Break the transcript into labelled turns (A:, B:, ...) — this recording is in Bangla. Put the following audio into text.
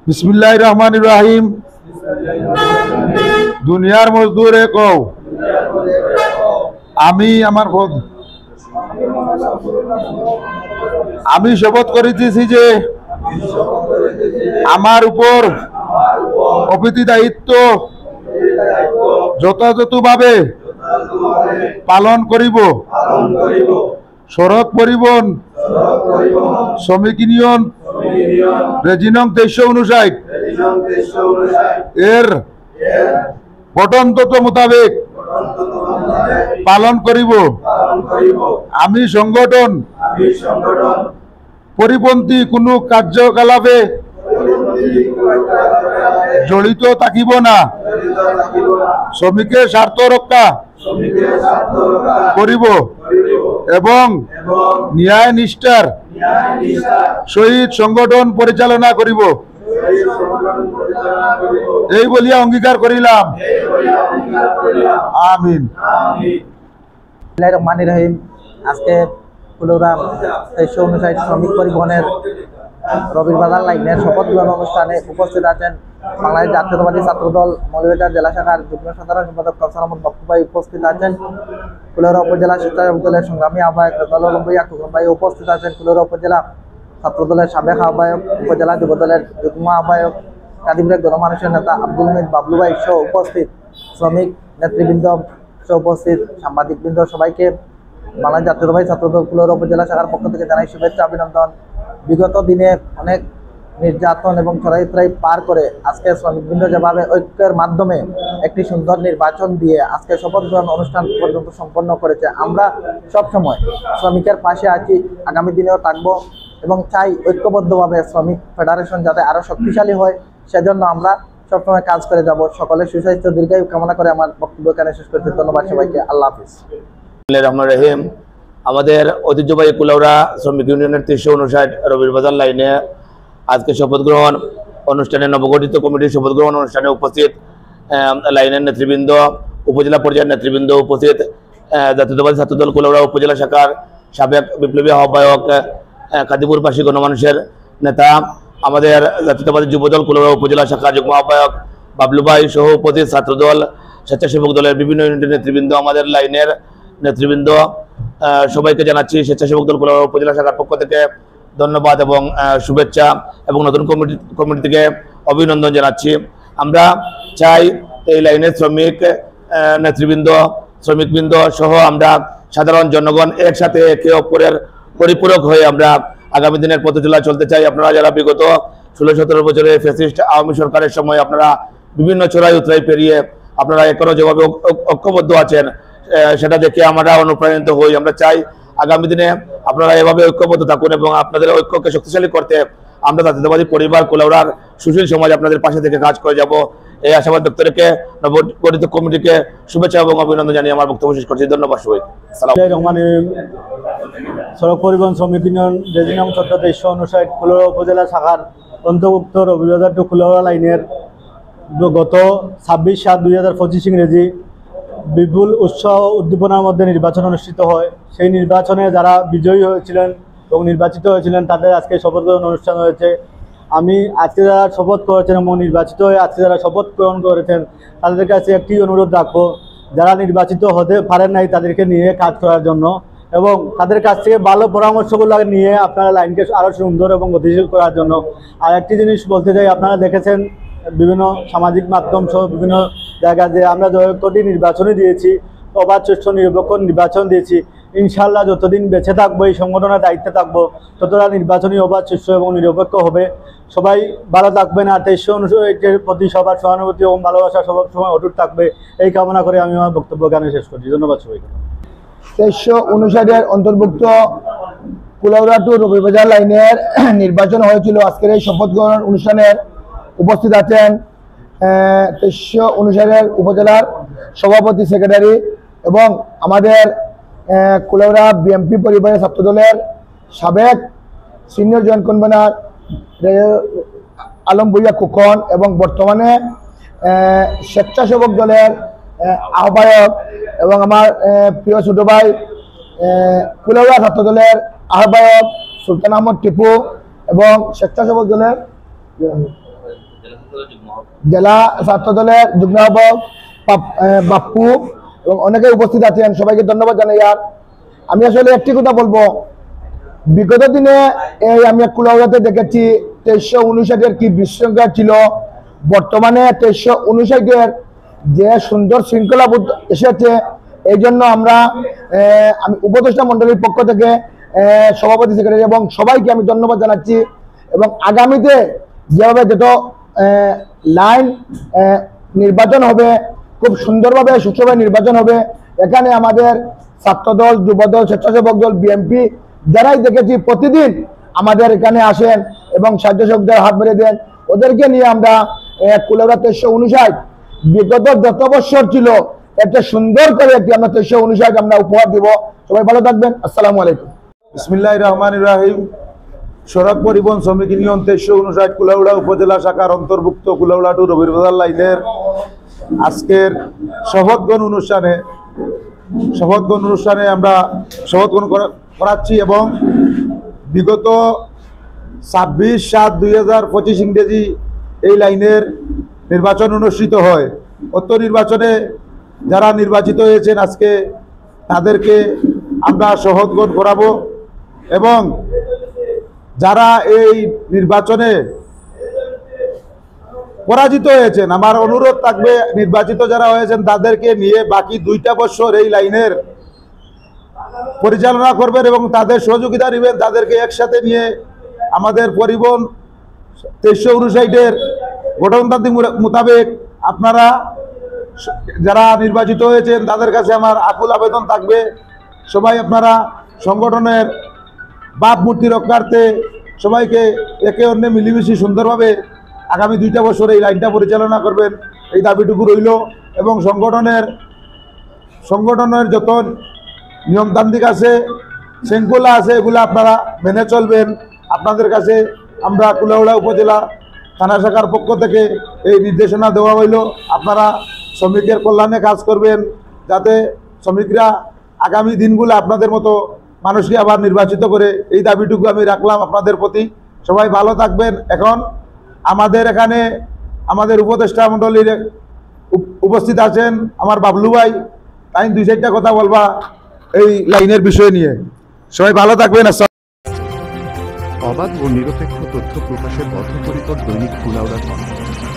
A: बिस्मिल्लाहिर रहमानिर रहीम। दुनियार मजदूरे कौ আমি আমার পদ আমি শপথ করিতেছি যে আমার উপর অতিথি দায়িত্ব যথাযথভাবে পালন করিব। সড়ক পরিবহন শ্রমিক ইউনিয়ন রেজিনং 2359 এর গঠনতন্ত্র মোতাবেক পালন করিব। আমি সংগঠন পরিপন্থী কোনো কার্যকলাপে জড়িত থাকিব না। শ্রমিকের স্বার্থ রক্ষা করিব এবং ন্যায় নিষ্ঠার সহিত সংগঠন পরিচালনা করিব এই বলিয়া অঙ্গীকার করিলাম। আমিন।
B: বিসমিল্লাহির রহমানির রহিম। আজকে কুলাউড়া 2359 শ্রমিক পরিবহনের রবির বাজার লাইনের শপথ গ্রহণ অনুষ্ঠানে উপস্থিত আছেন বাংলাদেশ জাতীয়তাবাদী ছাত্রদল মৌলভীবাজার জেলা শাখার যুগ্ম সাধারণ সম্পাদক কাউসার আহমদ বাপ্পু ভাই উপস্থিত আছেন। কুলাউড়া উপজেলা স্বেচ্ছাসেবক দলের সংগ্রামী আহ্বায়ক রেজাউল ভূঁইয়া খোকন ভাই উপস্থিত আছেন। কুলাউড়া উপজেলা ছাত্রদলের সাবেক আহ্বায়ক, উপজেলা যুবদলের যুগ্ম আহ্বায়ক, কাদিমরেক গণমানুষের নেতা আব্দুল মিদ বাবলু ভাই সহ উপস্থিত শ্রমিক নেতৃবৃন্দ সহ উপস্থিত সাংবাদিকবৃন্দ সবাইকে বাংলাদেশ জাতীয়তাবাদী ছাত্রদল কুলাউড়া উপজেলা শাখার পক্ষ থেকে জানাই শুভেচ্ছা, অভিনন্দন। বিগত দিনে অনেক নির্যাতন এবং চড়াই পার করে আজকে শ্রমিকবৃন্দ যেভাবে ঐক্যের মাধ্যমে একটি সুন্দর নির্বাচন দিয়ে আজকে শপথ গ্রহণ অনুষ্ঠান পর্যন্ত সম্পন্ন করেছে, আমরা সবসময় শ্রমিকের পাশে আছি, আগামী দিনেও থাকবো এবং চাই ঐক্যবদ্ধভাবে শ্রমিক ফেডারেশন যাতে আরও শক্তিশালী হয়, সেজন্য আমরা সবসময় কাজ করে যাব। সকলের সুস্বাস্থ্য দীর্ঘায়ু কামনা করে আমার বক্তব্য এখানে শেষ করছি। ধন্যবাদ সবাইকে। আল্লাহ হাফিজ।
C: রহমান রহিম। আমাদের ঐতিহ্যবাহী কুলাউড়া শ্রমিক ইউনিয়নের 359 রবির বাজার লাইনে আজকে শপথ গ্রহণ অনুষ্ঠানে নবগঠিত কমিটির শপথ গ্রহণ অনুষ্ঠানে উপস্থিত লাইনের নেতৃবৃন্দ, উপজেলা পর্যায়ের নেতৃবৃন্দ উপস্থিত, জাতীয়তাবাদী ছাত্রদল কুলাউড়া উপজেলা শাখার সাবেক বিপ্লবী আহ্বায়ক, কাদিপুরবাসী গণমানুষের নেতা, আমাদের জাতীয়তাবাদী যুবদল কুলাউড়া উপজেলা শাখার যুগ্ম আহ্বায়ক বাবলু ভাই সহ উপস্থিত ছাত্রদল, স্বেচ্ছাসেবক দলের বিভিন্ন ইউনিটের নেতৃবৃন্দ, আমাদের লাইনের নেতৃবৃন্দ, সবাইকে জানাচ্ছি স্বেচ্ছাসেবক দল কুলাউড়া উপজেলা শাখার পক্ষ থেকে ধন্যবাদ এবং শুভেচ্ছা এবং নতুন কমিটি থেকে অভিনন্দন জানাচ্ছি। আমরা চাই এই লাইনের শ্রমিক নেতৃবৃন্দ, শ্রমিকবৃন্দ সহ আমরা সাধারণ জনগণ একসাথে একে অপরের পরিপূরক হয়ে আমরা আগামী দিনের পথে চলতে চাই। আপনারা যারা বিগত 16-17 বছরে ফ্যাসিস্ট আওয়ামী সরকারের সময় আপনারা বিভিন্ন চড়াই উতরাই পেরিয়ে আপনারা এখনো যেভাবে ঐক্যবদ্ধ আছেন সেটা দেখে আমরা অনুপ্রাণিত হই। আমরা চাই আগামী দিনে আপনারা এভাবে ঐক্যবদ্ধ থাকুন এবং আপনাদের ঐক্যকে শক্তিশালী করতে আমরা জাতীয়তাবাদী পরিবার কুলাউড়ার সুশীল সমাজ আপনাদের পাশে থেকে কাজ করে যাব। এই আশাবাদ ব্যক্ত রেখে নবগঠিত কমিটিকে শুভেচ্ছা এবং অভিনন্দন জানিয়ে আমার বক্তব্য শেষ করছি। ধন্যবাদ সবাই।
D: সড়ক পরিবহন শ্রমিক ইউনিয়ন রেজিনাম 2359 কুলাউড়া উপজেলা শাখার অন্তর্ভুক্ত রবিবাজার টু কুলাউড়া লাইনের গত 26/7/2025 ইংরেজি বিপুল উৎসাহ উদ্দীপনার মধ্যে নির্বাচন অনুষ্ঠিত হয়। সেই নির্বাচনে যারা বিজয়ী হয়েছিলেন এবং নির্বাচিত হয়েছিলেন তাদের আজকে শপথ গ্রহণ অনুষ্ঠান হয়েছে। আমি আজকে যারা শপথ করেছেন এবং নির্বাচিত হয়ে আজকে যারা শপথ গ্রহণ করেছেন তাদের কাছে একটি অনুরোধ রাখবো, যারা নির্বাচিত হতে পারেন নাই তাদেরকে নিয়ে কাজ করার জন্য এবং তাদের কাছ থেকে ভালো পরামর্শগুলো নিয়ে আপনারা লাইনকে আরও সুন্দর এবং গতিশীল করার জন্য। আর একটি জিনিস বলতে চাই, আপনারা দেখেছেন বিভিন্ন সামাজিক মাধ্যম সহ বিভিন্ন জায়গায় যে আমরা যতটি নির্বাচনে দিয়েছি, অবাধ সুষ্ঠু নিরপেক্ষ নির্বাচন দিয়েছি, ইনশাআল্লাহ যতদিন বেঁচে থাকবো এই সংগঠনের দায়িত্বে থাকবো ততটা নির্বাচনী অবাধ সুষ্ঠু এবং নিরপেক্ষ হবে। সবাই ভালো থাকবেন আর 2359-এর প্রতি সবার সহানুভূতি এবং ভালোবাসা সব সময় অটুট থাকবে এই কামনা করে আমি আমার বক্তব্য এখানে শেষ করছি। ধন্যবাদ সবাইকে।
E: 2359-এর অন্তর্ভুক্ত কুলাউড়া টু রবিবাজার লাইনের নির্বাচন হয়েছিল। আজকের এই শপথ গ্রহণ অনুষ্ঠানের উপস্থিত আছেন 2359-এর উপজেলার সভাপতি, সেক্রেটারি এবং আমাদের কুলাউড়া বিএমপি পরিবারের ছাত্রদলের সাবেক senior joint convener Alam Bhuiyan Khokon এবং বর্তমানে স্বেচ্ছাসেবক দলের আহ্বায়ক এবং আমার প্রিয় ছোট ভাই কুলাউড়া ছাত্রদলের আহ্বায়ক সুলতান আহমদ টিপু এবং স্বেচ্ছাসেবক দলের জেলা ছাত্র দলের যুগ্ম আহ্বায়ক বাপ্পু এবং অনেকে উপস্থিত আছেন, সবাইকে ধন্যবাদ জানাই। আর আমি আসলে একটি কথা বলবো, বিগত দিনে এই আমি কুলাউড়াতে দেখেছি 2359-এর কি বিশৃঙ্খলা ছিল, বর্তমানে 2359-এর যে সুন্দর শৃঙ্খলাবোধ এসেছে। এই জন্য আমরা আমি উপদেষ্টা মন্ডলীর পক্ষ থেকে সভাপতি সেক্রেটারি এবং সবাইকে আমি ধন্যবাদ জানাচ্ছি। এবং আগামীতে যেভাবে যত লাইন নির্বাচন হবে, খুব সুন্দরভাবে সুষ্ঠুভাবে নির্বাচন হবে। এখানে আমাদের ছাত্রদল, যুবদল, স্বেচ্ছাসেবক দল, বিএনপি যারাই দেখেছি প্রতিদিন আমাদের এখানে আসেন এবং স্বেচ্ছাসেবকদের হাত বেড়ে দেন। ওদেরকে নিয়ে আমরা কুলাউড়া 2359 বিগত যত বছর ছিল একটা সুন্দর করে একটি আমরা 2359 আমরা উপহার দিব। সবাই ভালো থাকবেন। আসসালামু আলাইকুম।
A: বিসমিল্লাহির রহমানির রহিম। সড়ক পরিবহন শ্রমিক ইউনিয়ন 2359 কুলাউড়া উপজেলা শাখার অন্তর্ভুক্ত কুলাউড়া টু রবিরবাজার লাইনের আজকের শপথ গ্রহণ অনুষ্ঠানে আমরা শপথ গ্রহণ করাচ্ছি এবং বিগত 26/7/2025 ইংরেজি এই লাইনের নির্বাচন অনুষ্ঠিত হয়। উক্ত নির্বাচনে যারা নির্বাচিত হয়েছেন আজকে তাদেরকে আমরা শপথ গ্রহণ করাবো এবং যারা এই নির্বাচনে পরাজিত হয়েছেন, আমার অনুরোধ থাকবে নির্বাচিত যারা হয়েছেন তাদেরকে নিয়ে বাকি 2টা বছর এই লাইনের পরিচালনা করবেন এবং তাদের সহযোগিতা নেবেন। তাদেরকে একসাথে নিয়ে আমাদের পরিবহন 2359-এর গঠনতান্ত্রিক মোতাবেক আপনারা যারা নির্বাচিত হয়েছেন তাদের কাছে আমার আকুল আবেদন থাকবে, সবাই আপনারা সংগঠনের ভাবমূর্তি রক্ষার্থে সবাইকে একে অন্যে মিলেমিশে সুন্দরভাবে আগামী 2টা বছর এই লাইনটা পরিচালনা করবেন, এই দাবিটুকু রইল। এবং সংগঠনের যত নিয়মতান্ত্রিক আছে, শৃঙ্খলা আছে, এগুলো আপনারা মেনে চলবেন। আপনাদের কাছে আমরা কুলাউড়া উপজেলা থানা শাখার পক্ষ থেকে এই নির্দেশনা দেওয়া হইল, আপনারা শ্রমিকের কল্যাণে কাজ করবেন যাতে শ্রমিকরা আগামী দিনগুলো আপনাদের মতো মানুষকে আবার নির্বাচিত করে, এই দাবিটুকু আমি রাখলাম আপনাদের প্রতি। সবাই ভালো থাকবেন। এখন আমাদের এখানে আমাদের উপদেষ্টা মণ্ডলীর উপস্থিত আছেন আমার বাবলু ভাই, তাই 2-4টা কথা বলবা এই লাইনের বিষয় নিয়ে। সবাই ভালো থাকবেন।
F: অবাধ ও নিরপেক্ষ তথ্য প্রকাশের বদ্ধপরিকর দৈনিক কুলাউড়া সংবাদ।